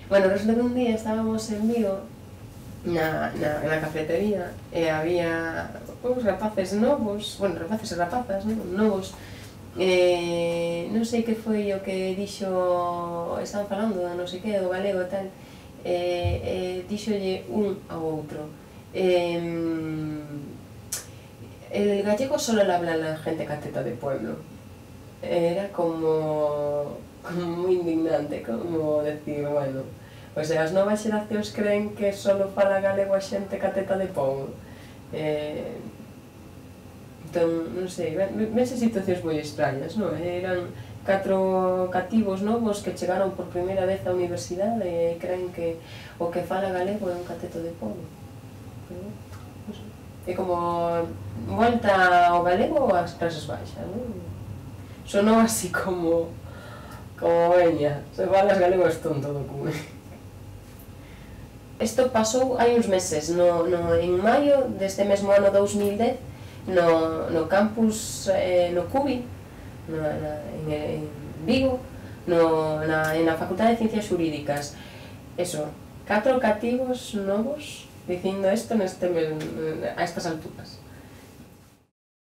Bueno, resulta que un día estábamos en Vigo na cafetería e había uns rapaces novos, bueno, rapaces e rapazas, novos, non sei que foi o que dixo, estaban falando de non sei que, do galego e tal, díxolle un ao outro, el gallego solo lo habla la gente cateta de pueblo. Era como moi indignante, como decir, bueno, pois as novas xeracións creen que solo fala galego a xente cateta de pobo. Entón, non sei, vense situacións moi extrañas, non? Eran 4 cativos novos que chegaron por primeira vez á universidade e creen que o que fala galego é un cateto de pobo. É como volta ao galego ás clases baixas, non? Sonou así como veña, se falas galego es tonto do cume. Isto pasou hai uns meses, en maio deste mesmo ano 2010, no campus, no CUBI, en Vigo, na Facultade de Ciencias Xurídicas. Eso, 4 cativos novos dicindo isto a estas alturas.